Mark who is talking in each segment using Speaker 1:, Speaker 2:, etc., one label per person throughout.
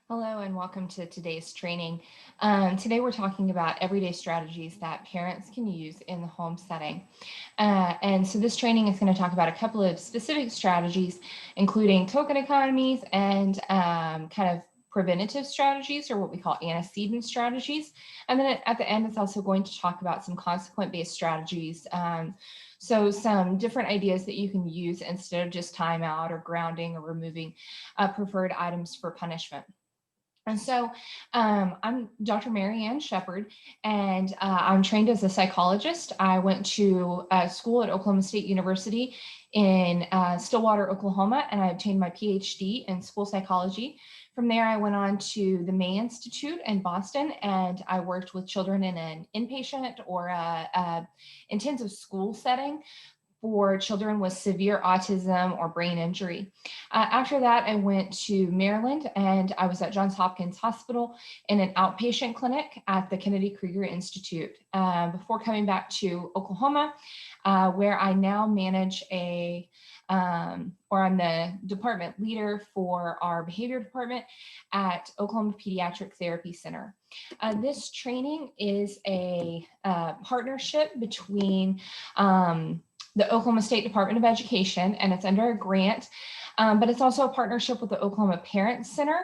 Speaker 1: Hello and welcome to today's training. Today we're talking about everyday strategies that parents can use in the home setting. And so this training is going to talk about a couple of specific strategies, including token economies and kind of preventative strategies, or what we call antecedent strategies. And then at the end, it's also going to talk about some consequent-based strategies. So some different ideas that you can use instead of just timeout or grounding or removing preferred items for punishment. And so I'm Dr. Mary Ann Shepard, and I'm trained as a psychologist. I went to school at Oklahoma State University in Stillwater, Oklahoma, and I obtained my PhD in school psychology. From there, I went on to the May Institute in Boston, and I worked with children in an inpatient or a intensive school setting for children with severe autism or brain injury. After that, I went to Maryland and I was at Johns Hopkins Hospital in an outpatient clinic at the Kennedy Krieger Institute before coming back to Oklahoma, where I now manage or I'm the department leader for our behavior department at Oklahoma Pediatric Therapy Center. This training is a partnership between the Oklahoma State Department of Education, and it's under a grant, but it's also a partnership with the Oklahoma Parent Center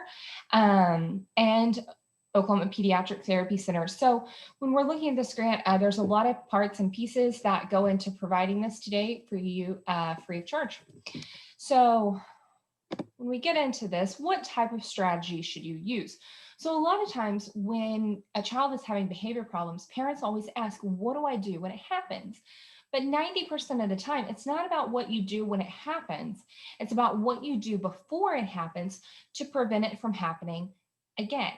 Speaker 1: and Oklahoma Pediatric Therapy Center. So when we're looking at this grant, there's a lot of parts and pieces that go into providing this today for you free of charge. So when we get into this, what type of strategy should you use? So a lot of times when a child is having behavior problems, parents always ask, what do I do when it happens? But 90% of the time, it's not about what you do when it happens. It's about what you do before it happens to prevent it from happening again.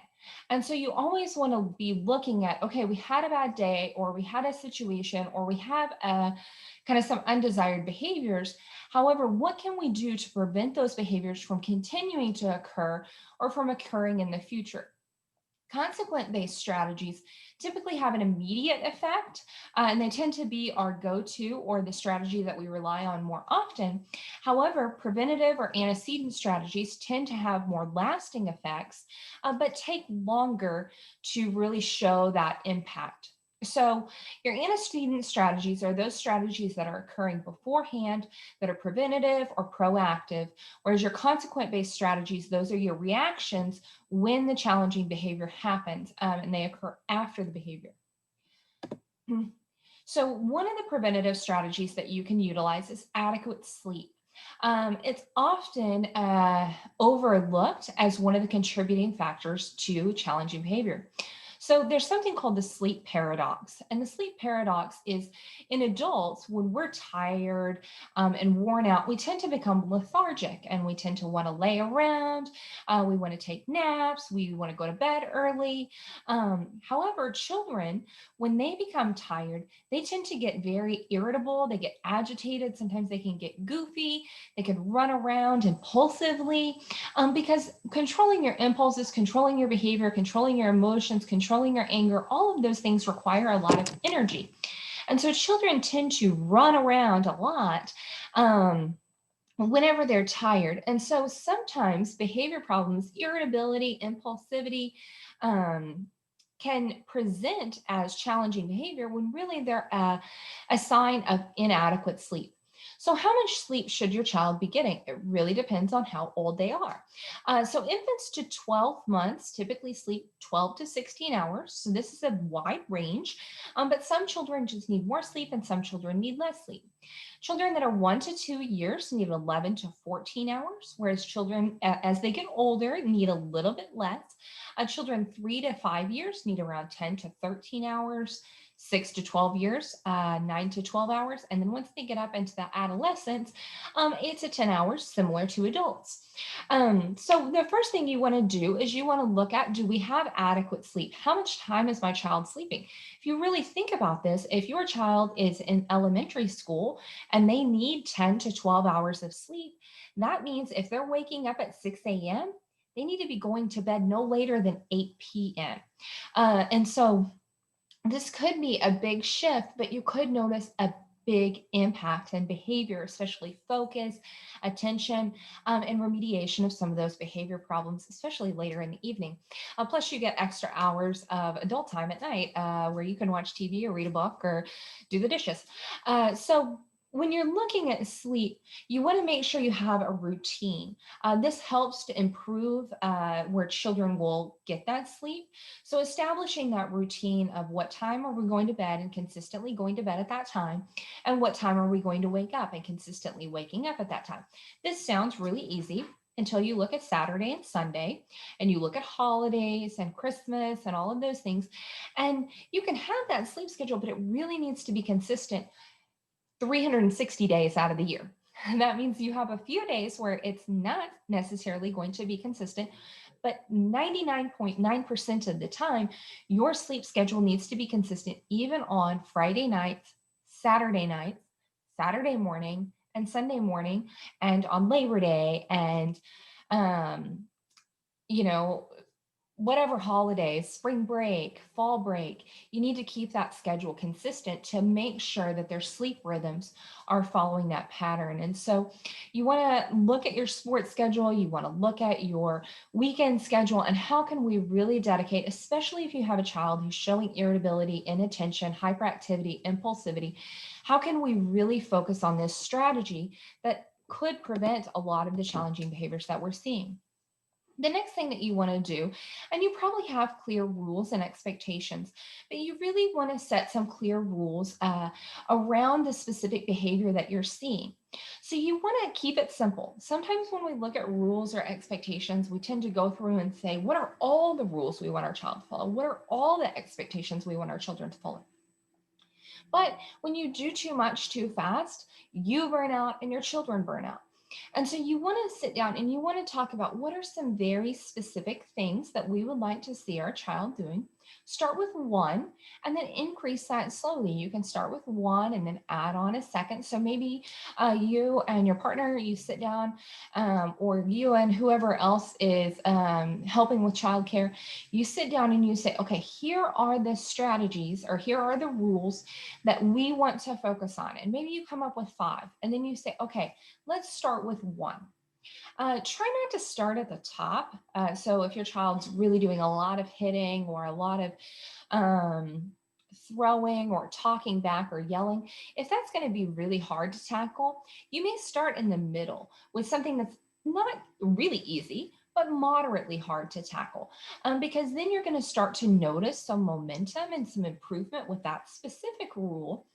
Speaker 1: And so you always want to be looking at, okay, we had a bad day, or we had a situation, or we have a kind of some undesired behaviors. However, what can we do to prevent those behaviors from continuing to occur or from occurring in the future? Consequent-based strategies typically have an immediate effect, and they tend to be our go-to or the strategy that we rely on more often. However, preventative or antecedent strategies tend to have more lasting effects, but take longer to really show that impact. So your antecedent strategies are those strategies that are occurring beforehand, that are preventative or proactive, whereas your consequent-based strategies, those are your reactions when the challenging behavior happens, and they occur after the behavior. So one of the preventative strategies that you can utilize is adequate sleep. It's often overlooked as one of the contributing factors to challenging behavior. So there's something called the sleep paradox. And the sleep paradox is in adults, when we're tired and worn out, we tend to become lethargic and we tend to want to lay around. We want to take naps. We want to go to bed early. However, children, when they become tired, they tend to get very irritable. They get agitated. Sometimes they can get goofy. They can run around impulsively because controlling your impulses, controlling your behavior, controlling your emotions, controlling your anger, all of those things require a lot of energy. And so children tend to run around a lot whenever they're tired. And so sometimes behavior problems, irritability, impulsivity, can present as challenging behavior when really they're a sign of inadequate sleep. So how much sleep should your child be getting? It really depends on how old they are. So infants to 12 months typically sleep 12 to 16 hours. So this is a wide range, but some children just need more sleep and some children need less sleep. Children that are 1 to 2 years need 11 to 14 hours, whereas children as they get older need a little bit less. Children 3 to 5 years need around 10 to 13 hours. 6 to 12 years, 9 to 12 hours. And then once they get up into the adolescence, 8 to 10 hours, similar to adults. So the first thing you want to do is you want to look at, do we have adequate sleep? How much time is my child sleeping? If you really think about this, if your child is in elementary school and they need 10 to 12 hours of sleep, that means if they're waking up at 6 a.m., they need to be going to bed no later than 8 p.m. And so this could be a big shift, but you could notice a big impact in behavior, especially focus, attention, and remediation of some of those behavior problems, especially later in the evening. Plus, you get extra hours of adult time at night where you can watch TV or read a book or do the dishes. So when you're looking at sleep, you want to make sure you have a routine. This helps to improve where children will get that sleep. So establishing that routine of what time are we going to bed and consistently going to bed at that time, and what time are we going to wake up and consistently waking up at that time. This sounds really easy until you look at Saturday and Sunday, and you look at holidays and Christmas and all of those things. And you can have that sleep schedule, but it really needs to be consistent 360 days out of the year. That means you have a few days where it's not necessarily going to be consistent, but 99.9% of the time, your sleep schedule needs to be consistent, even on Friday nights, Saturday morning, and Sunday morning, and on Labor Day, and um, you know, whatever holidays, spring break, fall break, you need to keep that schedule consistent to make sure that their sleep rhythms are following that pattern. And so you want to look at your sports schedule, you want to look at your weekend schedule, and how can we really dedicate, especially if you have a child who's showing irritability, inattention, hyperactivity, impulsivity, how can we really focus on this strategy that could prevent a lot of the challenging behaviors that we're seeing? The next thing that you want to do, and you probably have clear rules and expectations, but you really want to set some clear rules around the specific behavior that you're seeing. So you want to keep it simple. Sometimes when we look at rules or expectations, we tend to go through and say, what are all the rules we want our child to follow? What are all the expectations we want our children to follow? But when you do too much too fast, you burn out and your children burn out. And so you want to sit down and you want to talk about what are some very specific things that we would like to see our child doing. Start with one and then increase that slowly. You can start with one and then add on a second. So maybe you and your partner, you sit down, or you and whoever else is helping with childcare, you sit down and you say, okay, here are the strategies or here are the rules that we want to focus on. And maybe you come up with 5 and then you say, okay, let's start with 1. Try not to start at the top. So if your child's really doing a lot of hitting or a lot of throwing or talking back or yelling, if that's going to be really hard to tackle, you may start in the middle with something that's not really easy, but moderately hard to tackle, because then you're going to start to notice some momentum and some improvement with that specific rule,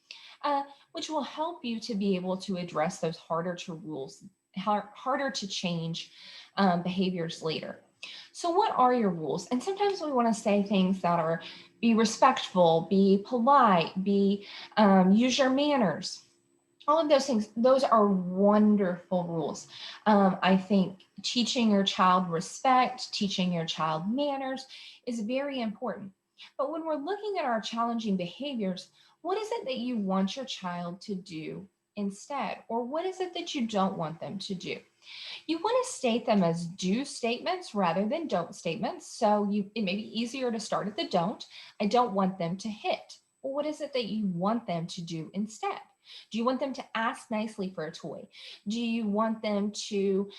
Speaker 1: which will help you to be able to address those harder to change behaviors later. So what are your rules? And sometimes we want to say things that are be respectful, be polite, use your manners. All of those things, those are wonderful rules. I think teaching your child respect, teaching your child manners is very important. But when we're looking at our challenging behaviors, what is it that you want your child to do instead? Or what is it that you don't want them to do? You want to state them as do statements rather than don't statements. So it may be easier to start at the don't. I don't want them to hit. Well, what is it that you want them to do instead? Do you want them to ask nicely for a toy? Do you want them to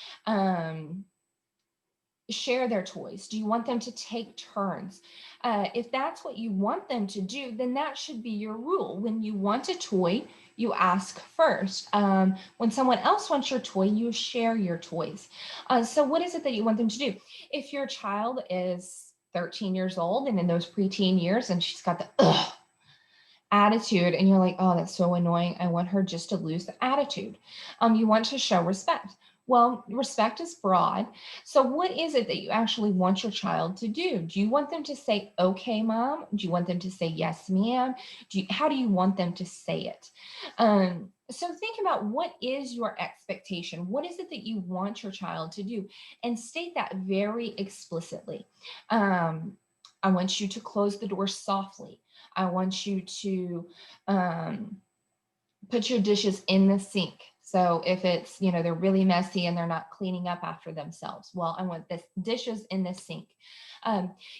Speaker 1: share their toys? Do you want them to take turns? If that's what you want them to do, then that should be your rule. When you want a toy, you ask first. When someone else wants your toy, you share your toys. So what is it that you want them to do? If your child is 13 years old and in those preteen years and she's got the ugh attitude and you're like, oh, that's so annoying, I want her just to lose the attitude. You want to show respect. Well, respect is broad. So what is it that you actually want your child to do? Do you want them to say, okay, mom? Do you want them to say, yes, ma'am? How do you want them to say it? So think about what is your expectation? What is it that you want your child to do? And state that very explicitly. I want you to close the door softly. I want you to put your dishes in the sink So if it's, they're really messy and they're not cleaning up after themselves, well, I want this dishes in the sink.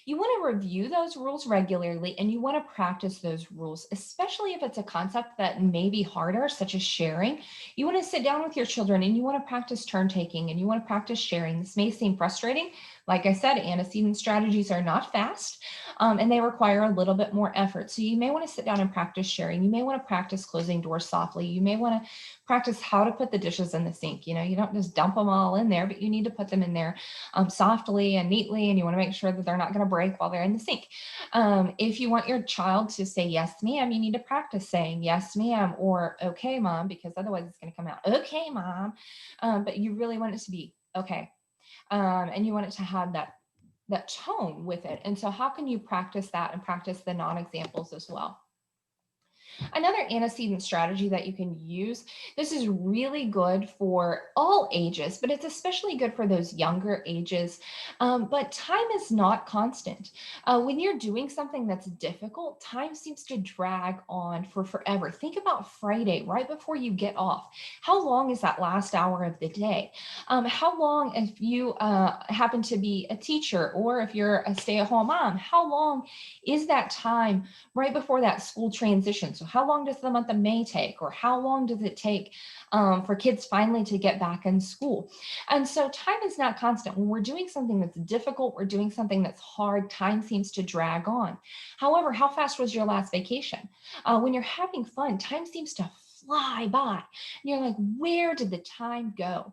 Speaker 1: You want to review those rules regularly, and you want to practice those rules, especially if it's a concept that may be harder, such as sharing. You want to sit down with your children and you want to practice turn taking and you want to practice sharing. This may seem frustrating. Like I said, antecedent strategies are not fast, and they require a little bit more effort. So you may want to sit down and practice sharing. You may want to practice closing doors softly. You may want to practice how to put the dishes in the sink. You don't just dump them all in there, but you need to put them in there softly and neatly, and you want to make sure that they're not going to break while they're in the sink. If you want your child to say yes, ma'am, you need to practice saying yes, ma'am, or okay, mom, because otherwise it's going to come out, okay, mom. But you really want it to be okay. And you want it to have that tone with it. And so how can you practice that and practice the non-examples as well? Another antecedent strategy that you can use, this is really good for all ages, but it's especially good for those younger ages. But time is not constant. When you're doing something that's difficult, time seems to drag on for forever. Think about Friday, right before you get off. How long is that last hour of the day? How long, if you happen to be a teacher or if you're a stay-at-home mom, how long is that time right before that school transition? So how long does the month of May take, or how long does it take for kids finally to get back in school? And so time is not constant. When we're doing something that's difficult, we're doing something that's hard, time seems to drag on. However, how fast was your last vacation? When you're having fun, time seems to fly by. And you're like, where did the time go?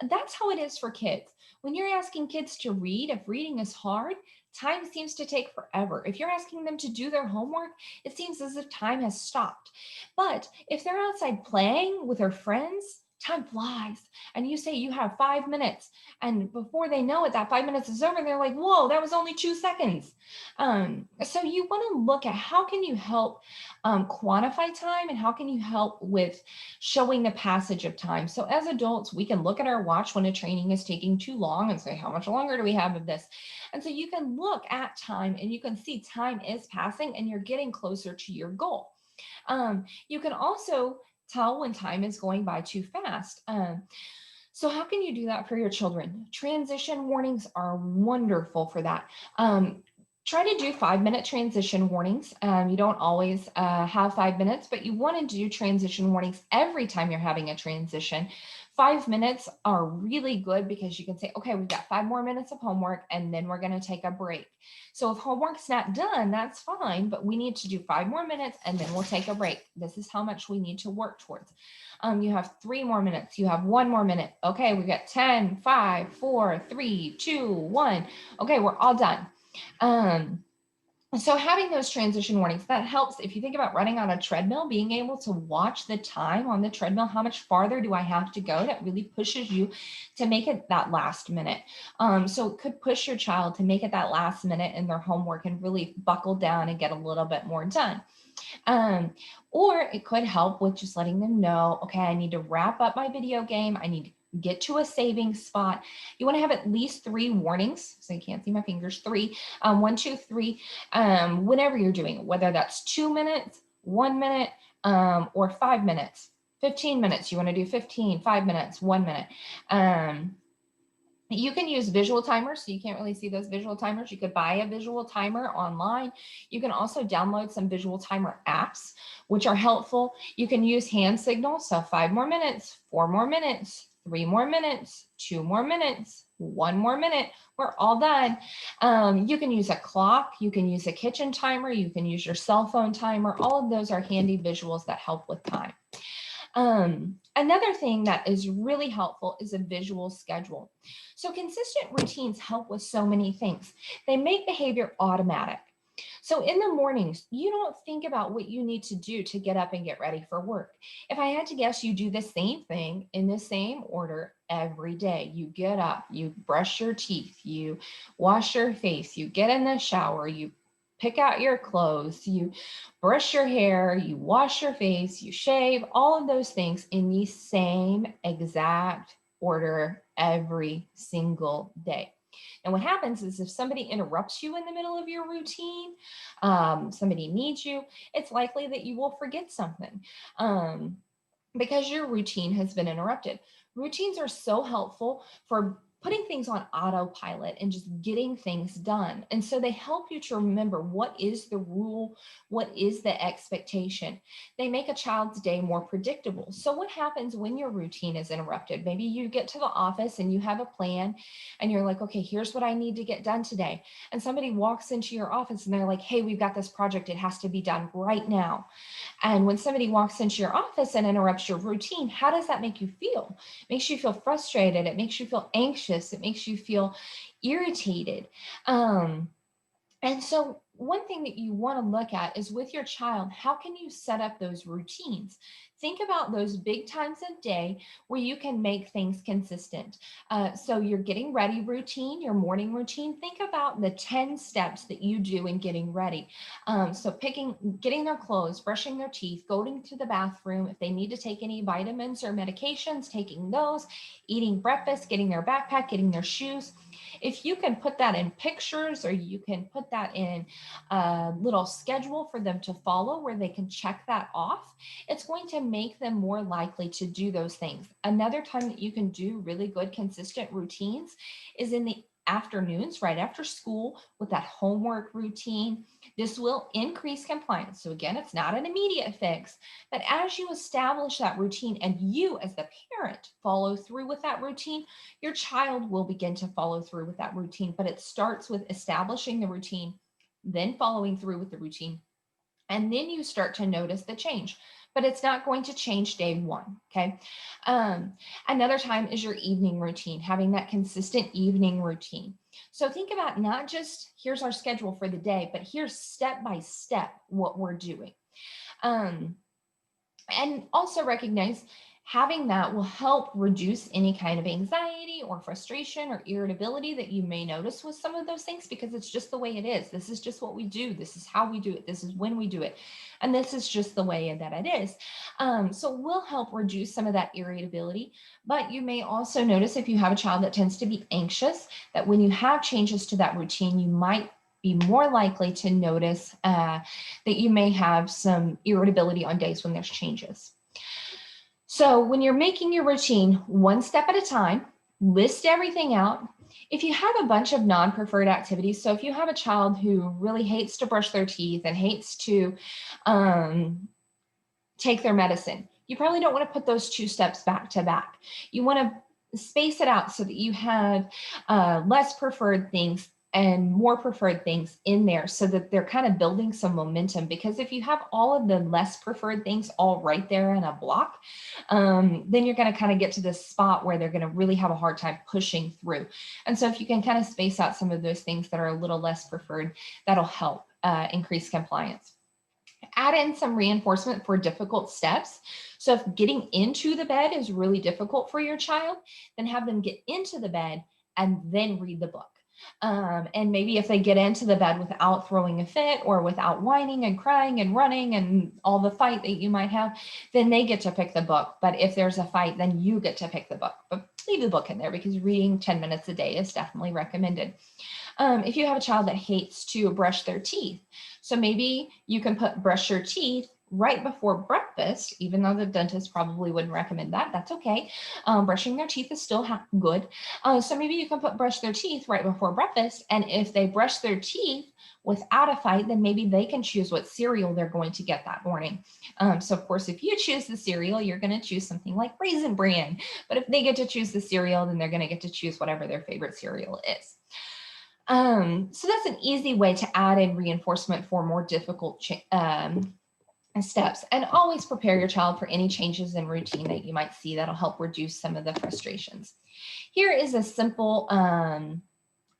Speaker 1: That's how it is for kids. When you're asking kids to read, if reading is hard, time seems to take forever. If you're asking them to do their homework, it seems as if time has stopped. But if they're outside playing with their friends, time flies. And you say you have 5 minutes, and before they know it, that 5 minutes is over. And they're like, whoa, that was only 2 seconds. So you want to look at how can you help quantify time, and how can you help with showing the passage of time. So as adults, we can look at our watch when a training is taking too long and say, how much longer do we have of this? And so you can look at time and you can see time is passing and you're getting closer to your goal. You can also tell when time is going by too fast. So how can you do that for your children? Transition warnings are wonderful for that. Try to do 5-minute transition warnings. You don't always have 5 minutes, but you want to do transition warnings every time you're having a transition. 5 minutes are really good because you can say, okay, we've got 5 more minutes of homework and then we're going to take a break. So if homework's not done, that's fine, but we need to do 5 more minutes and then we'll take a break. This is how much we need to work towards. You have 3 more minutes. You have 1 more minute. Okay, we got 10, 5, 4, 3, 2, 1. Okay, we're all done. So having those transition warnings, that helps. If you think about running on a treadmill, being able to watch the time on the treadmill, how much farther do I have to go? That really pushes you to make it that last minute. So it could push your child to make it that last minute in their homework and really buckle down and get a little bit more done. Or it could help with just letting them know, okay, I need to wrap up my video game. I need to get to a saving spot. You want to have at least 3 warnings. So you can't see my fingers, 3, 1, 2, 3, whenever you're doing it, whether that's 2 minutes, 1 minute, or 5 minutes, 15 minutes. You want to do 15, 5 minutes, 1 minute. You can use visual timers, so you can't really see those visual timers. You could buy a visual timer online. You can also download some visual timer apps, which are helpful. You can use hand signals, so 5 more minutes, 4 more minutes, 3 more minutes, 2 more minutes, 1 more minute, we're all done. You can use a clock, you can use a kitchen timer, you can use your cell phone timer. All of those are handy visuals that help with time. Another thing that is really helpful is a visual schedule. So consistent routines help with so many things. They make behavior automatic. So in the mornings, you don't think about what you need to do to get up and get ready for work. If I had to guess, you do the same thing in the same order every day. You get up, you brush your teeth, you wash your face, you get in the shower, you pick out your clothes, you brush your hair, you wash your face, you shave, all of those things in the same exact order every single day. And what happens is if somebody interrupts you in the middle of your routine, somebody needs you, it's likely that you will forget something. because your routine has been interrupted. Routines are so helpful for putting things on autopilot and just getting things done. And so they help you to remember what is the rule, what is the expectation. They make a child's day more predictable. So what happens when your routine is interrupted? Maybe you get to the office and you have a plan and you're like, okay, here's what I need to get done today. And somebody walks into your office and they're like, hey, we've got this project. It has to be done right now. And when somebody walks into your office and interrupts your routine, how does that make you feel? It makes you feel frustrated. It makes you feel anxious. It makes you feel irritated. And so one thing that you want to look at is with your child, how can you set up those routines? Think about those big times of day where you can make things consistent. So your getting ready routine, your morning routine, think about the 10 steps that you do in getting ready. So getting their clothes, brushing their teeth, going to the bathroom, if they need to take any vitamins or medications, taking those, eating breakfast, getting their backpack, getting their shoes. If you can put that in pictures or you can put that in a little schedule for them to follow where they can check that off, it's going to make them more likely to do those things. Another time that you can do really good consistent routines is in the afternoons right after school with that homework routine. This will increase compliance. So again, it's not an immediate fix, but as you establish that routine and you as the parent follow through with that routine, your child will begin to follow through with that routine. But it starts with establishing the routine, then following through with the routine, and then you start to notice the change. But it's not going to change day one, okay? Another time is your evening routine, having that consistent evening routine. So think about not just here's our schedule for the day, but here's step by step what we're doing. And also recognize having that will help reduce any kind of anxiety or frustration or irritability that you may notice with some of those things, because it's just the way it is. This is just what we do. This is how we do it. This is when we do it. And this is just the way that it is. So we'll help reduce some of that irritability. But you may also notice if you have a child that tends to be anxious, that when you have changes to that routine, you might be more likely to notice that you may have some irritability on days when there's changes. So when you're making your routine one step at a time, list everything out. If you have a bunch of non-preferred activities, so if you have a child who really hates to brush their teeth and hates to take their medicine, you probably don't want to put those 2 steps back to back. You want to space it out so that you have less preferred things and more preferred things in there so that they're kind of building some momentum. Because if you have all of the less preferred things all right there in a block, then you're going to kind of get to this spot where they're going to really have a hard time pushing through. And so if you can kind of space out some of those things that are a little less preferred, that'll help increase compliance. Add in some reinforcement for difficult steps. So if getting into the bed is really difficult for your child, then have them get into the bed and then read the book. And maybe if they get into the bed without throwing a fit or without whining and crying and running and all the fight that you might have, then they get to pick the book. But if there's a fight, then you get to pick the book. But leave the book in there because reading 10 minutes a day is definitely recommended. If you have a child that hates to brush their teeth, so maybe you can brush your teeth right before breakfast, even though the dentist probably wouldn't recommend that. That's okay. Brushing their teeth is still good. So maybe you can brush their teeth right before breakfast. And if they brush their teeth without a fight, then maybe they can choose what cereal they're going to get that morning. So of course, if you choose the cereal, you're going to choose something like Raisin Bran. But if they get to choose the cereal, then they're going to get to choose whatever their favorite cereal is. So that's an easy way to add in reinforcement for more difficult steps. And always prepare your child for any changes in routine that you might see that'll help reduce some of the frustrations. Here is a simple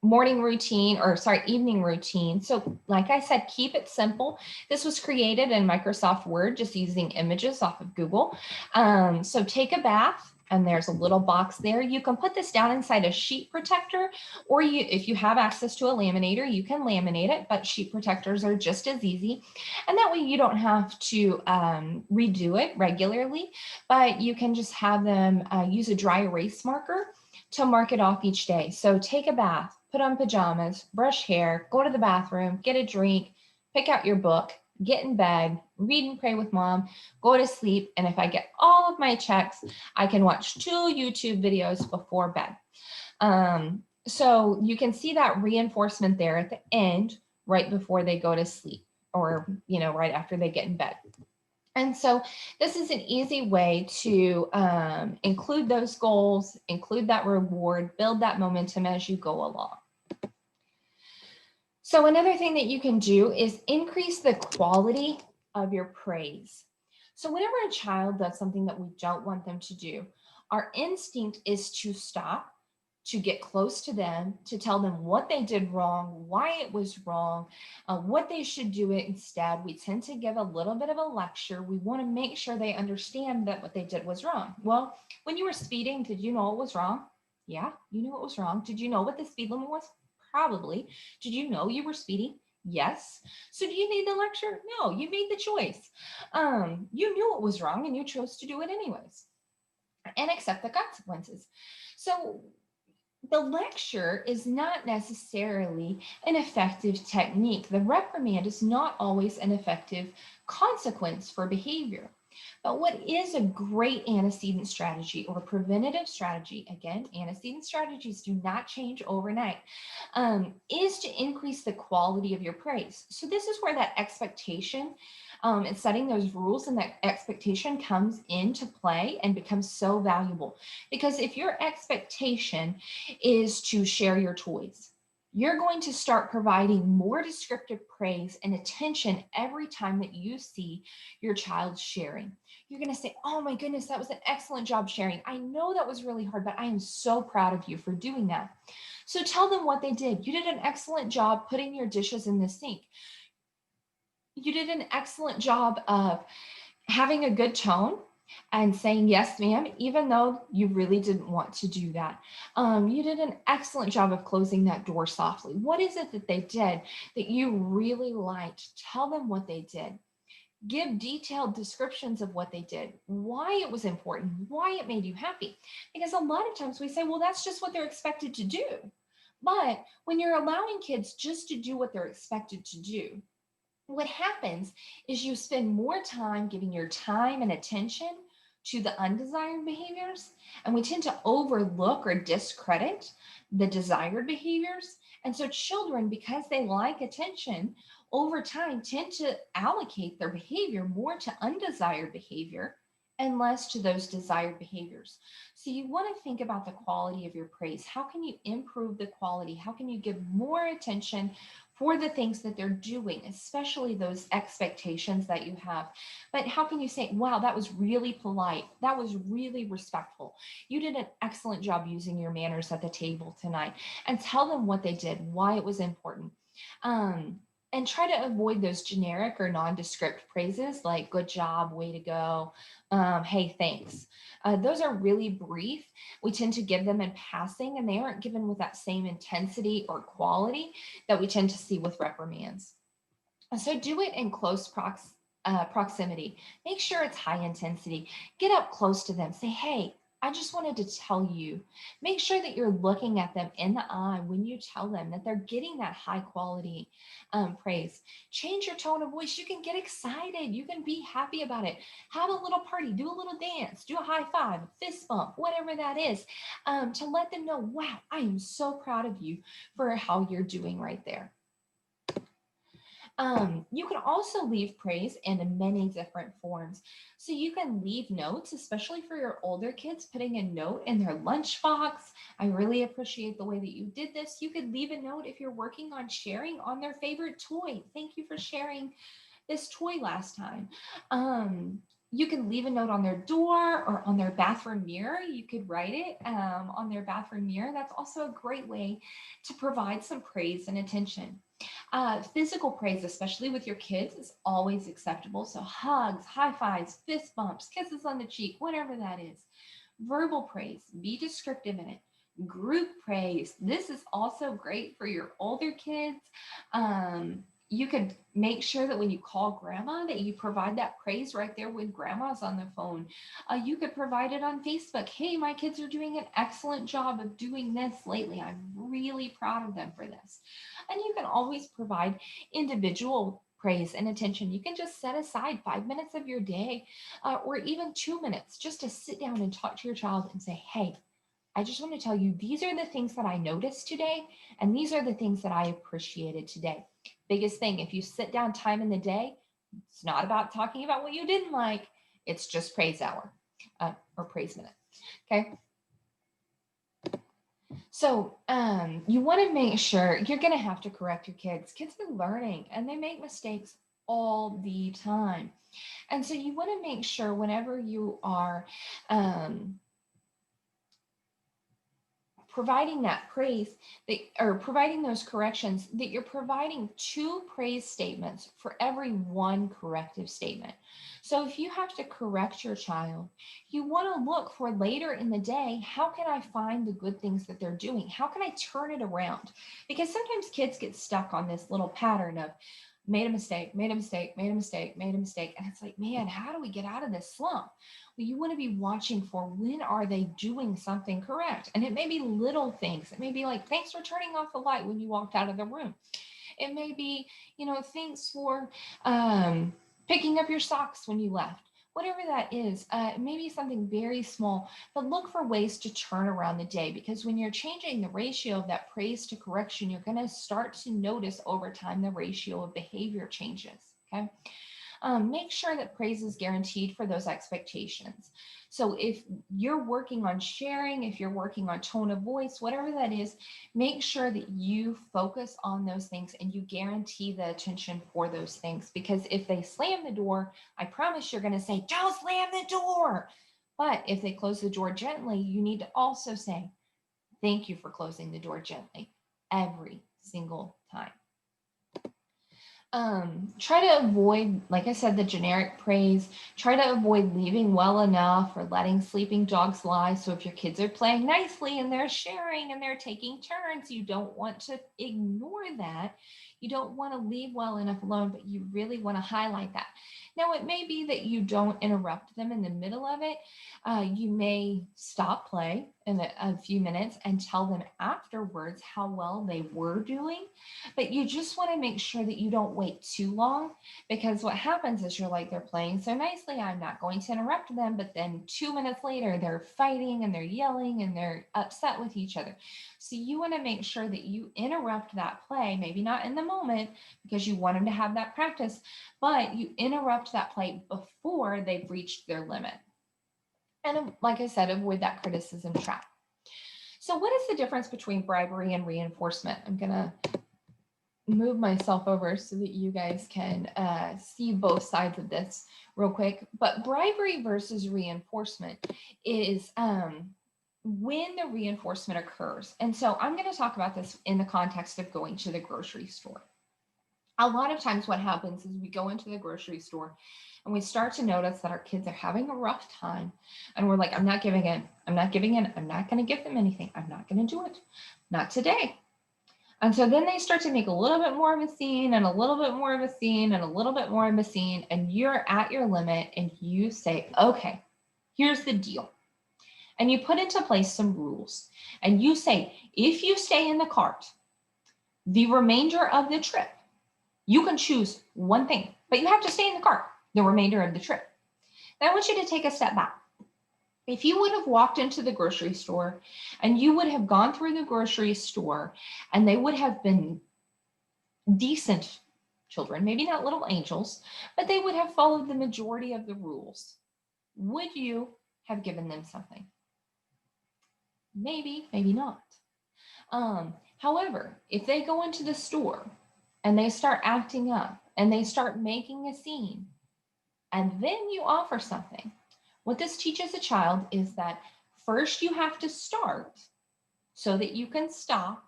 Speaker 1: evening routine. So like I said, keep it simple. This was created in Microsoft Word, just using images off of Google. So take a bath. And there's a little box there. You can put this down inside a sheet protector, or if you have access to a laminator, you can laminate it, but sheet protectors are just as easy. And that way you don't have to redo it regularly, but you can just have them use a dry erase marker to mark it off each day. So take a bath, put on pajamas, brush hair, go to the bathroom, get a drink, pick out your book, get in bed, read and pray with mom, go to sleep. And if I get all of my checks, I can watch 2 YouTube videos before bed. So you can see that reinforcement there at the end, right before they go to sleep, or, right after they get in bed. And so this is an easy way to include those goals, include that reward, build that momentum as you go along. So another thing that you can do is increase the quality of your praise. So whenever a child does something that we don't want them to do, our instinct is to stop, to get close to them, to tell them what they did wrong, why it was wrong, what they should do it instead. We tend to give a little bit of a lecture. We want to make sure they understand that what they did was wrong. Well, when you were speeding, did you know it was wrong? Yeah, you knew it was wrong. Did you know what the speed limit was? Probably. Did you know you were speeding? Yes. So do you need the lecture? No, you made the choice. You knew it was wrong and you chose to do it anyways, and accept the consequences. So the lecture is not necessarily an effective technique. The reprimand is not always an effective consequence for behavior. But what is a great antecedent strategy or preventative strategy, again, antecedent strategies do not change overnight, is to increase the quality of your praise. So this is where that expectation and setting those rules and that expectation comes into play and becomes so valuable. Because if your expectation is to share your toys, you're going to start providing more descriptive praise and attention every time that you see your child sharing. You're going to say, oh my goodness, that was an excellent job sharing. I know that was really hard, but I am so proud of you for doing that. So tell them what they did. You did an excellent job putting your dishes in the sink. You did an excellent job of having a good tone and saying, yes, ma'am, even though you really didn't want to do that. You did an excellent job of closing that door softly. What is it that they did that you really liked? Tell them what they did. Give detailed descriptions of what they did, why it was important, why it made you happy. Because a lot of times we say, well, that's just what they're expected to do. But when you're allowing kids just to do what they're expected to do, what happens is you spend more time giving your time and attention to the undesired behaviors, and we tend to overlook or discredit the desired behaviors. And so children, because they like attention, over time tend to allocate their behavior more to undesired behavior and less to those desired behaviors. So you want to think about the quality of your praise. How can you improve the quality? How can you give more attention for the things that they're doing, especially those expectations that you have? But how can you say, wow, that was really polite. That was really respectful. You did an excellent job using your manners at the table tonight. And tell them what they did, why it was important. And try to avoid those generic or nondescript praises like good job, way to go, hey, thanks. Those are really brief. We tend to give them in passing, and they aren't given with that same intensity or quality that we tend to see with reprimands. So do it in close proximity. Make sure it's high intensity. Get up close to them. Say, hey, I just wanted to tell you. Make sure that you're looking at them in the eye when you tell them that they're getting that high quality praise. Change your tone of voice. You can get excited. You can be happy about it. Have a little party. Do a little dance. Do a high five, a fist bump, whatever that is, to let them know, wow, I am so proud of you for how you're doing right there. You can also leave praise in many different forms. So you can leave notes, especially for your older kids, putting a note in their lunchbox. I really appreciate the way that you did this. You could leave a note if you're working on sharing on their favorite toy. Thank you for sharing this toy last time. You can leave a note on their door or on their bathroom mirror. You could write it on their bathroom mirror. That's also a great way to provide some praise and attention. Physical praise, especially with your kids, is always acceptable. So hugs, high fives, fist bumps, kisses on the cheek, whatever that is. Verbal praise, be descriptive in it. Group praise, this is also great for your older kids. You could make sure that when you call grandma that you provide that praise right there when grandma's on the phone. You could provide it on Facebook. Hey, my kids are doing an excellent job of doing this lately. I'm really proud of them for this. And you can always provide individual praise and attention. You can just set aside 5 minutes of your day or even 2 minutes just to sit down and talk to your child and say, hey, I just want to tell you, these are the things that I noticed today, and these are the things that I appreciated today. Biggest thing, if you sit down time in the day, it's not about talking about what you didn't like, it's just praise hour or praise minute, okay? So you want to make sure you're going to have to correct your kids. Kids are learning and they make mistakes all the time. And so you want to make sure whenever you are providing that praise or providing those corrections, that you're providing 2 praise statements for every 1 corrective statement. So if you have to correct your child, you want to look for later in the day, how can I find the good things that they're doing? How can I turn it around? Because sometimes kids get stuck on this little pattern of made a mistake, made a mistake, made a mistake, made a mistake. And it's like, man, how do we get out of this slump? Well, you want to be watching for when are they doing something correct? And it may be little things. It may be like, thanks for turning off the light when you walked out of the room. It may be, thanks for picking up your socks when you left. Whatever that is, maybe something very small, but look for ways to turn around the day, because when you're changing the ratio of that praise to correction, you're going to start to notice over time the ratio of behavior changes, okay? Make sure that praise is guaranteed for those expectations. So if you're working on sharing, if you're working on tone of voice, whatever that is, make sure that you focus on those things and you guarantee the attention for those things. Because if they slam the door, I promise you're going to say, don't slam the door. But if they close the door gently, you need to also say, thank you for closing the door gently every single time. Try to avoid, like I said, the generic praise. Try to avoid leaving well enough or letting sleeping dogs lie. So if your kids are playing nicely and they're sharing and they're taking turns, you don't want to ignore that. You don't want to leave well enough alone, but you really want to highlight that. Now, it may be that you don't interrupt them in the middle of it. You may stop play in a few minutes and tell them afterwards how well they were doing. But you just want to make sure that you don't wait too long, because what happens is you're like, they're playing so nicely, I'm not going to interrupt them. But then 2 minutes later, they're fighting and they're yelling and they're upset with each other. So you want to make sure that you interrupt that play, maybe not in the moment because you want them to have that practice, but you interrupt that play before they've reached their limit. And like I said, avoid that criticism trap. So what is the difference between bribery and reinforcement? I'm going to move myself over so that you guys can see both sides of this real quick. But bribery versus reinforcement is when the reinforcement occurs. And so I'm going to talk about this in the context of going to the grocery store. A lot of times what happens is we go into the grocery store and we start to notice that our kids are having a rough time. And we're like, I'm not giving in. I'm not giving in. I'm not going to give them anything. I'm not going to do it. Not today. And so then they start to make a little bit more of a scene and a little bit more of a scene and a little bit more of a scene. And you're at your limit and you say, okay, here's the deal. And you put into place some rules. And you say, if you stay in the cart, the remainder of the trip, you can choose one thing, but you have to stay in the cart the remainder of the trip. Now I want you to take a step back. If you would have walked into the grocery store and you would have gone through the grocery store and they would have been decent children, maybe not little angels, but they would have followed the majority of the rules, would you have given them something? Maybe, maybe not. However, if they go into the store and they start acting up and they start making a scene, and then you offer something, what this teaches a child is that first you have to start so that you can stop,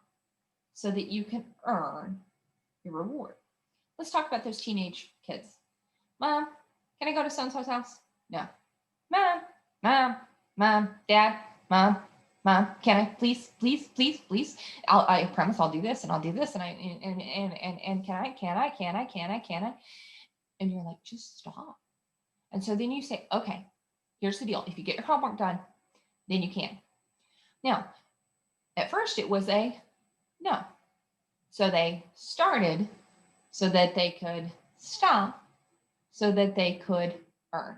Speaker 1: so that you can earn your reward. Let's talk about those teenage kids. Mom, can I go to so-and-so's house? No. Mom, Dad, Mom, can I please? I promise I'll do this and I'll do this and can I? And you're like, just stop. And so then you say, okay, here's the deal. If you get your homework done, then you can. Now, at first it was a no. So they started so that they could stop so that they could earn.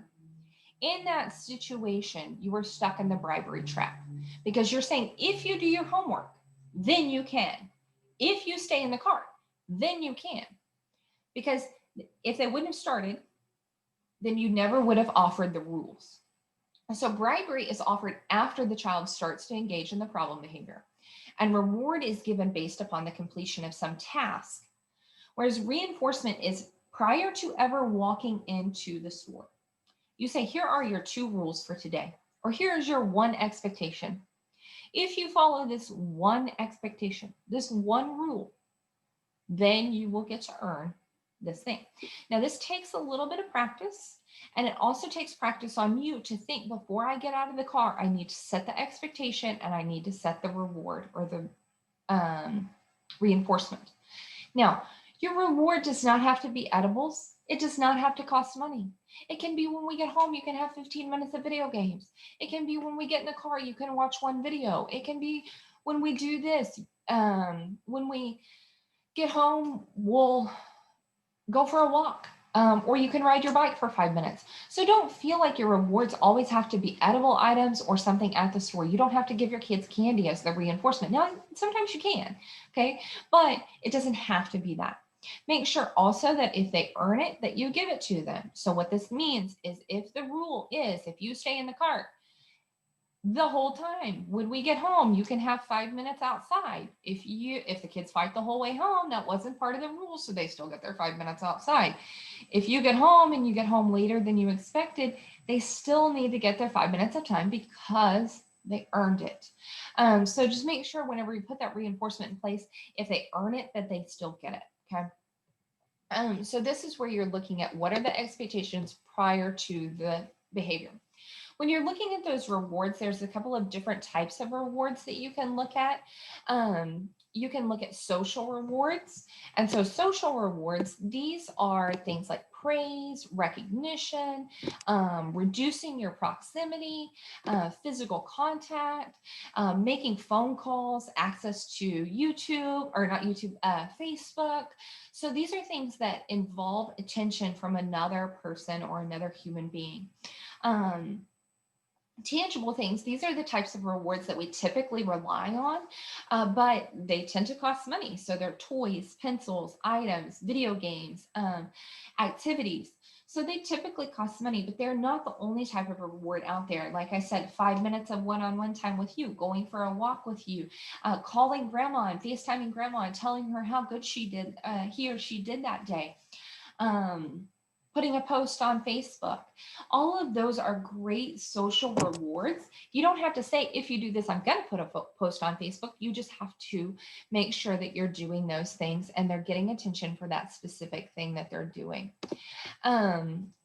Speaker 1: In that situation, you are stuck in the bribery trap because you're saying, if you do your homework, then you can. If you stay in the car, then you can. Because if they wouldn't have started, then you never would have offered the rules. So bribery is offered after the child starts to engage in the problem behavior, and reward is given based upon the completion of some task, whereas reinforcement is prior to ever walking into the store. You say, here are your 2 rules for today, or here is your 1 expectation. If you follow this 1 expectation, this 1 rule, then you will get to earn this thing. Now, this takes a little bit of practice, and it also takes practice on you to think, before I get out of the car, I need to set the expectation and I need to set the reward or the reinforcement. Now, your reward does not have to be edibles. It does not have to cost money. It can be when we get home, you can have 15 minutes of video games. It can be when we get in the car, you can watch 1 video. It can be when we do this. When we get home, we'll go for a walk. Or you can ride your bike for 5 minutes. So don't feel like your rewards always have to be edible items or something at the store. You don't have to give your kids candy as the reinforcement. Now, sometimes you can, okay? But it doesn't have to be that. Make sure also that if they earn it, that you give it to them. So what this means is, if the rule is, if you stay in the cart the whole time, when we get home, you can have 5 minutes outside. If the kids fight the whole way home, that wasn't part of the rules, so they still get their 5 minutes outside. If you get home and you get home later than you expected, they still need to get their 5 minutes of time because they earned it. So just make sure whenever you put that reinforcement in place, if they earn it, that they still get it. Okay. So this is where you're looking at what are the expectations prior to the behavior. When you're looking at those rewards, there's a couple of different types of rewards that you can look at. You can look at social rewards. And so social rewards, these are things like praise, recognition, reducing your proximity, physical contact, making phone calls, access to YouTube, or not YouTube, Facebook. So these are things that involve attention from another person or another human being. Tangible things, these are the types of rewards that we typically rely on, but they tend to cost money. So they're toys, pencils, items, video games, activities. So they typically cost money, but they're not the only type of reward out there. Like I said, 5 minutes of one-on-one time with you, going for a walk with you, calling grandma and FaceTiming grandma and telling her how good he or she did that day. Putting a post on Facebook. All of those are great social rewards. You don't have to say, if you do this, I'm going to put a post on Facebook. You just have to make sure that you're doing those things and they're getting attention for that specific thing that they're doing.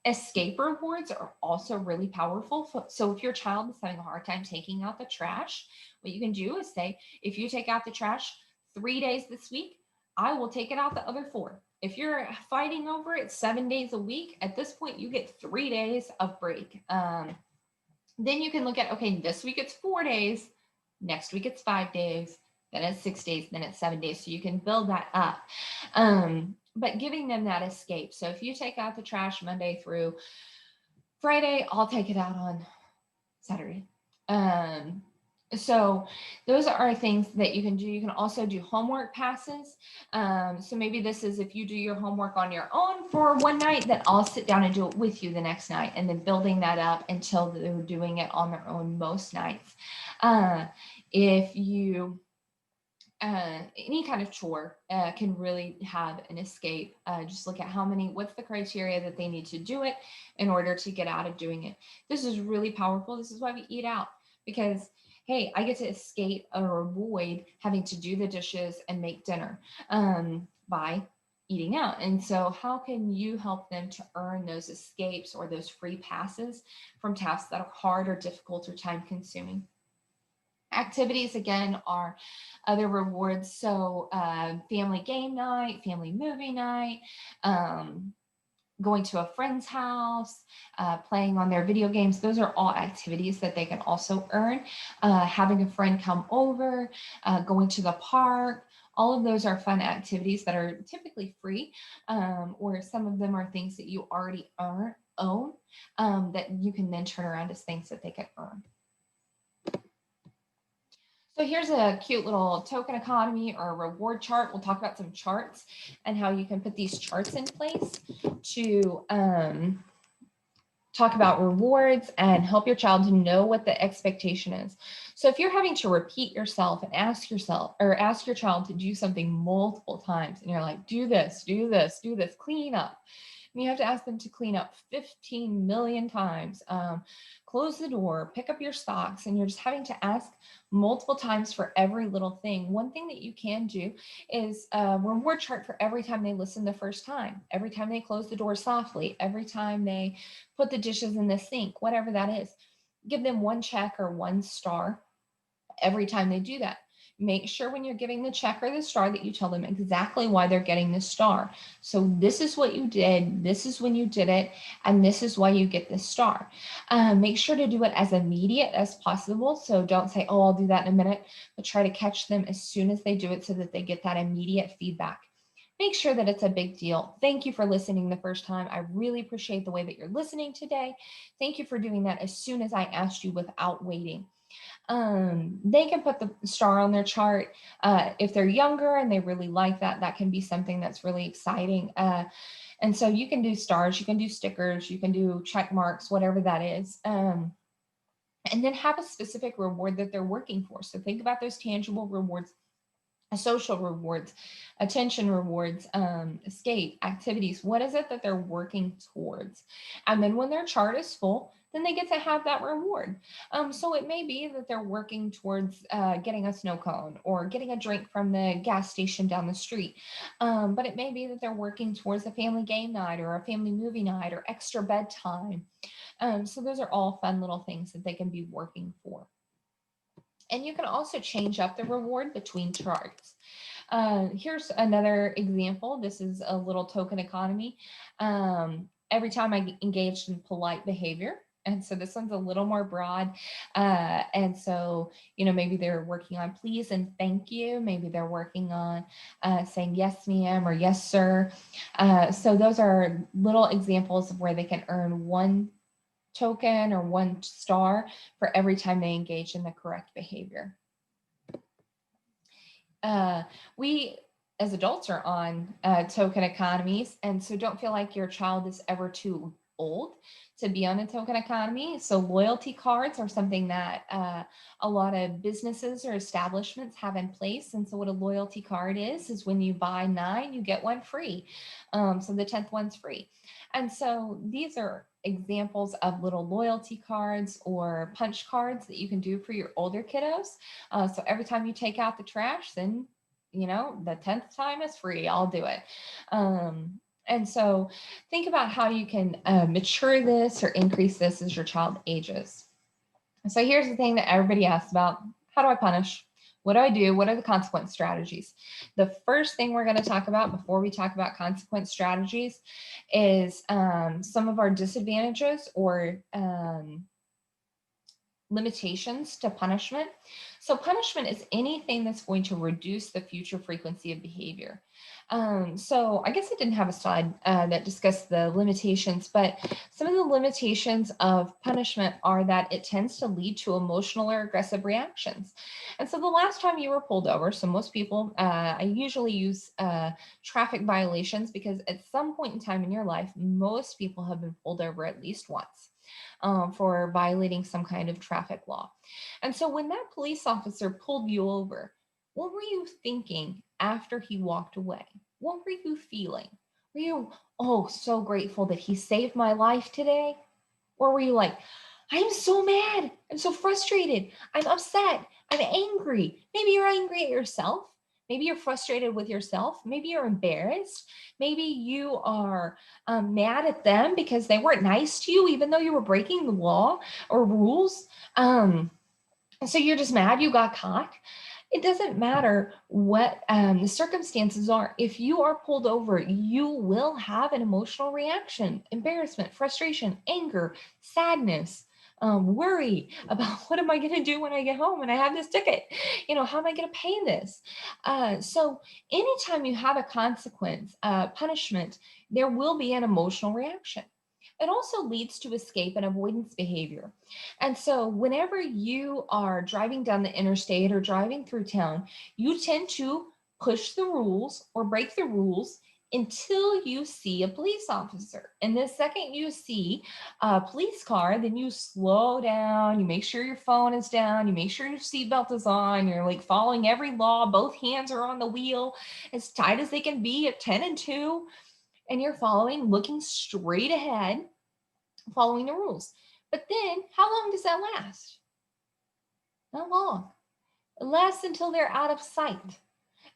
Speaker 1: Escape rewards are also really powerful. So if your child is having a hard time taking out the trash, what you can do is say, if you take out the trash 3 days this week, I will take it out the other 4. If you're fighting over it 7 days a week, at this point, you get 3 days of break. Then you can look at, okay, this week it's 4 days, next week it's 5 days, then it's 6 days, then it's 7 days. So you can build that up. But giving them that escape. So if you take out the trash Monday through Friday, I'll take it out on Saturday. So those are things that you can do. You can also do homework passes. So maybe this is, if you do your homework on your own for one night, then I'll sit down and do it with you the next night, and then building that up until they're doing it on their own most nights. If you any kind of chore can really have an escape. Just look at what's the criteria that they need to do it in order to get out of doing it. This is really powerful. This is why we eat out, because hey, I get to escape or avoid having to do the dishes and make dinner by eating out. And so how can you help them to earn those escapes or those free passes from tasks that are hard or difficult or time consuming? Activities, again, are other rewards. So family game night, family movie night, going to a friend's house, playing on their video games. Those are all activities that they can also earn. Having a friend come over, going to the park, all of those are fun activities that are typically free, or some of them are things that you already own that you can then turn around as things that they can earn. So here's a cute little token economy or a reward chart. We'll talk about some charts and how you can put these charts in place to talk about rewards and help your child to know what the expectation is. So if you're having to repeat yourself and ask yourself or ask your child to do something multiple times and you're like, do this, do this, do this, clean up. And you have to ask them to clean up 15 million times, close the door, pick up your socks, and you're just having to ask multiple times for every little thing. One thing that you can do is a reward chart for every time they listen the first time, every time they close the door softly, every time they put the dishes in the sink, whatever that is. Give them 1 check or 1 star every time they do that. Make sure when you're giving the check or the star that you tell them exactly why they're getting the star. So this is what you did, this is when you did it, and this is why you get the star. Make sure to do it as immediate as possible. So don't say, oh, I'll do that in a minute, but try to catch them as soon as they do it so that they get that immediate feedback. Make sure that it's a big deal. Thank you for listening the first time. I really appreciate the way that you're listening today. Thank you for doing that as soon as I asked you without waiting. They can put the star on their chart. If they're younger and they really like that, that can be something that's really exciting. And so you can do stars, you can do stickers, you can do check marks, whatever that is. And then have a specific reward that they're working for. So think about those tangible rewards, social rewards, attention rewards, escape, activities. What is it that they're working towards? And then when their chart is full, then they get to have that reward. So it may be that they're working towards getting a snow cone or getting a drink from the gas station down the street. But it may be that they're working towards a family game night or a family movie night or extra bedtime. So those are all fun little things that they can be working for. And you can also change up the reward between charts. Here's another example. This is a little token economy. Every time I engaged in polite behavior. And so this one's a little more broad. And so, you know, maybe they're working on please and thank you. Maybe they're working on saying yes, ma'am, or yes, sir. So those are little examples of where they can earn 1 token or 1 star for every time they engage in the correct behavior. We as adults are on token economies, and so don't feel like your child is ever too old to be on a token economy. So loyalty cards are something that a lot of businesses or establishments have in place. And so what a loyalty card is when you buy 9, you get 1 free. So the 10th one's free. And so these are examples of little loyalty cards or punch cards that you can do for your older kiddos. So every time you take out the trash, then, you know, the 10th time is free. I'll do it. And so think about how you can mature this or increase this as your child ages. So here's the thing that everybody asks about. How do I punish? What do I do? What are the consequent strategies? The first thing we're going to talk about before we talk about consequent strategies is some of our disadvantages or limitations to punishment. So punishment is anything that's going to reduce the future frequency of behavior. So I guess I didn't have a slide that discussed the limitations, but some of the limitations of punishment are that it tends to lead to emotional or aggressive reactions. And so the last time you were pulled over, so most people, I usually use traffic violations because at some point in time in your life, most people have been pulled over at least once. For violating some kind of traffic law. And so when that police officer pulled you over, what were you thinking after he walked away? What were you feeling? Were you, oh, so grateful that he saved my life today? Or were you like, I'm so mad, I'm so frustrated, I'm upset, I'm angry. Maybe you're angry at yourself. Maybe you're frustrated with yourself. Maybe you're embarrassed. Maybe you are mad at them because they weren't nice to you, even though you were breaking the law or rules. So you're just mad you got caught. It doesn't matter what the circumstances are. If you are pulled over, you will have an emotional reaction: embarrassment, frustration, anger, sadness, worry about what am I going to do when I get home and I have this ticket? How am I going to pay this? So anytime you have a consequence, punishment, there will be an emotional reaction. It also leads to escape and avoidance behavior. And so whenever you are driving down the interstate or driving through town, you tend to push the rules or break the rules until you see a police officer. And the second you see a police car, then you slow down, you make sure your phone is down, you make sure your seatbelt is on, you're like following every law, both hands are on the wheel as tight as they can be at 10 and 2, and you're following, looking straight ahead, following the rules. But then how long does that last? Not long. It lasts until they're out of sight.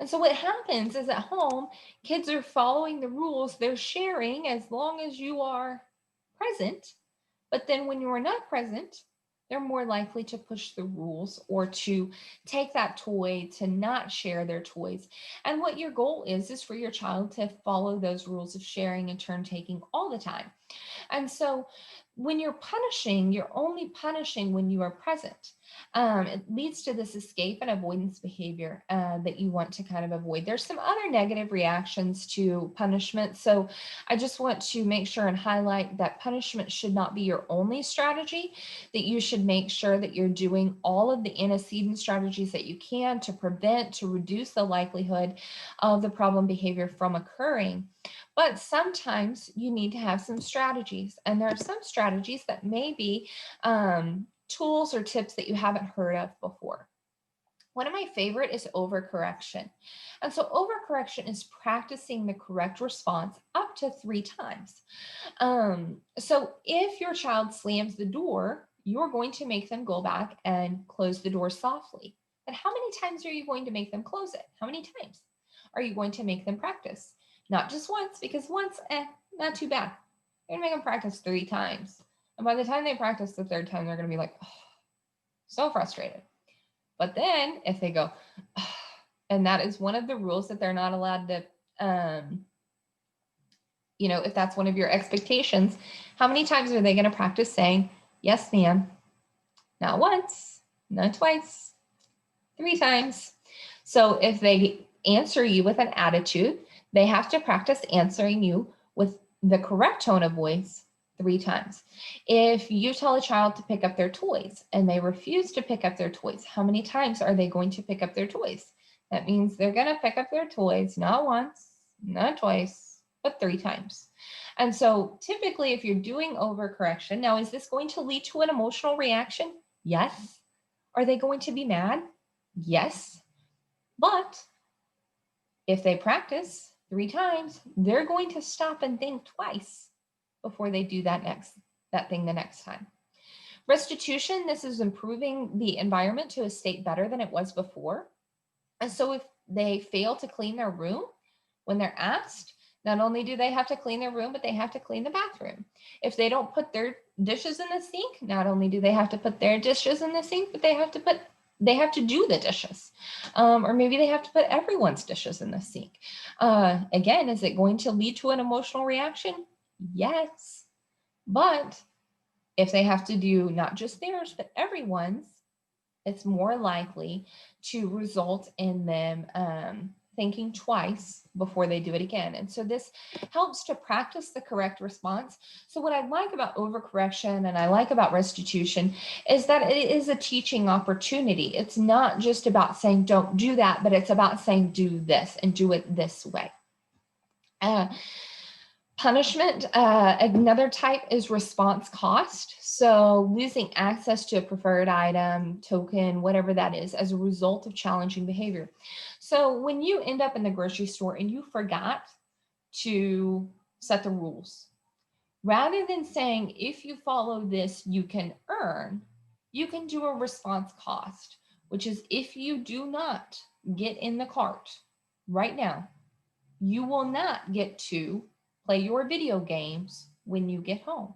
Speaker 1: And so what happens is at home, kids are following the rules, they're sharing as long as you are present. But then when you are not present, they're more likely to push the rules or to take that toy, to not share their toys. And what your goal is for your child to follow those rules of sharing and turn taking all the time. And so when you're punishing, you're only punishing when you are present. It leads to this escape and avoidance behavior that you want to kind of avoid. There's some other negative reactions to punishment. So I just want to make sure and highlight that punishment should not be your only strategy, that you should make sure that you're doing all of the antecedent strategies that you can to prevent, to reduce the likelihood of the problem behavior from occurring. But sometimes you need to have some strategies, and there are some strategies that may be tools or tips that you haven't heard of before. One of my favorite is overcorrection. And so overcorrection is practicing the correct response up to 3 times. So if your child slams the door, you're going to make them go back and close the door softly. But how many times are you going to make them close it? How many times are you going to make them practice? Not just once, because once, not too bad. You're gonna make them practice 3 times. And by the time they practice the 3rd time, they're gonna be like, oh, so frustrated. But then if they go, oh, and that is one of the rules that they're not allowed to, if that's one of your expectations, how many times are they gonna practice saying, yes, ma'am, not once, not twice, 3 times. So if they answer you with an attitude, they have to practice answering you with the correct tone of voice 3 times. If you tell a child to pick up their toys and they refuse to pick up their toys, how many times are they going to pick up their toys? That means they're going to pick up their toys not once, not twice, but 3 times. And so typically if you're doing overcorrection, now is this going to lead to an emotional reaction? Yes. Are they going to be mad? Yes. But if they practice 3 times, they're going to stop and think twice before they do that thing the next time. Restitution, this is improving the environment to a state better than it was before. And so if they fail to clean their room when they're asked, not only do they have to clean their room, but they have to clean the bathroom. If they don't put their dishes in the sink, not only do they have to put their dishes in the sink, but they have to do the dishes. Or maybe they have to put everyone's dishes in the sink. Again, is it going to lead to an emotional reaction? Yes. But if they have to do not just theirs, but everyone's, it's more likely to result in them thinking twice before they do it again. And so this helps to practice the correct response. So what I like about overcorrection and I like about restitution is that it is a teaching opportunity. It's not just about saying, don't do that, but it's about saying, do this and do it this way. Punishment, another type is response cost. So losing access to a preferred item, token, whatever that is, as a result of challenging behavior. So when you end up in the grocery store and you forgot to set the rules, rather than saying, if you follow this, you can earn, you can do a response cost, which is if you do not get in the cart right now, you will not get to play your video games when you get home.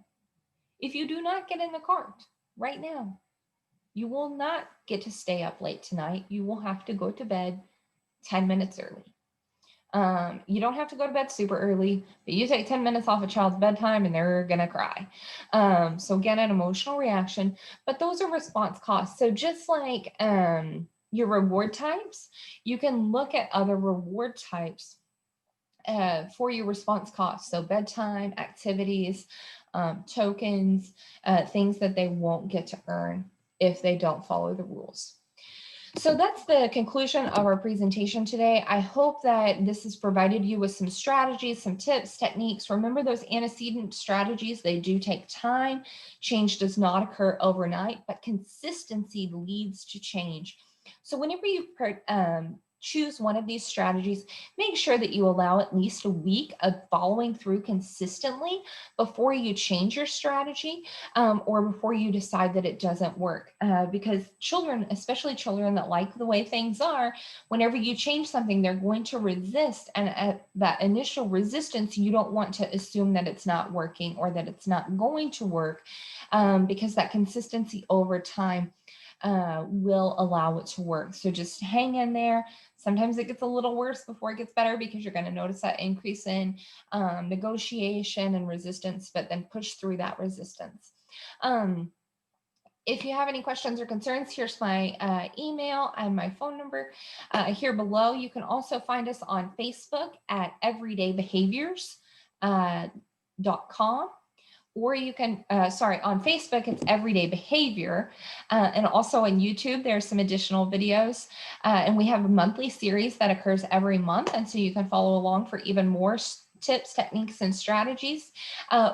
Speaker 1: If you do not get in the cart right now, You will not get to stay up late tonight. You will have to go to bed 10 minutes early. You don't have to go to bed super early, but you take 10 minutes off a child's bedtime and they're gonna cry. So again, an emotional reaction, but those are response costs. So just like your reward types, you can look at other reward types for your response costs. So bedtime, activities, tokens, things that they won't get to earn if they don't follow the rules. So that's the conclusion of our presentation today. I hope that this has provided you with some strategies, some tips, techniques. Remember those antecedent strategies, they do take time. Change does not occur overnight, but consistency leads to change. So whenever you choose one of these strategies, make sure that you allow at least a week of following through consistently before you change your strategy or before you decide that it doesn't work. Because children, especially children that like the way things are, whenever you change something, they're going to resist. And at that initial resistance, you don't want to assume that it's not working or that it's not going to work because that consistency over time will allow it to work. So just hang in there. Sometimes it gets a little worse before it gets better because you're going to notice that increase in negotiation and resistance, but then push through that resistance. If you have any questions or concerns, here's my email and my phone number here below. You can also find us on Facebook at everydaybehaviors.com. Or you can, on Facebook, it's Everyday Behavior. And also on YouTube, there's some additional videos. And we have a monthly series that occurs every month. And so you can follow along for even more tips, techniques, and strategies.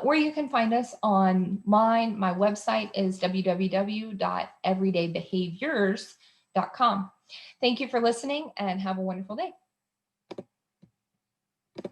Speaker 1: Or you can find us online. My website is www.everydaybehaviors.com. Thank you for listening and have a wonderful day.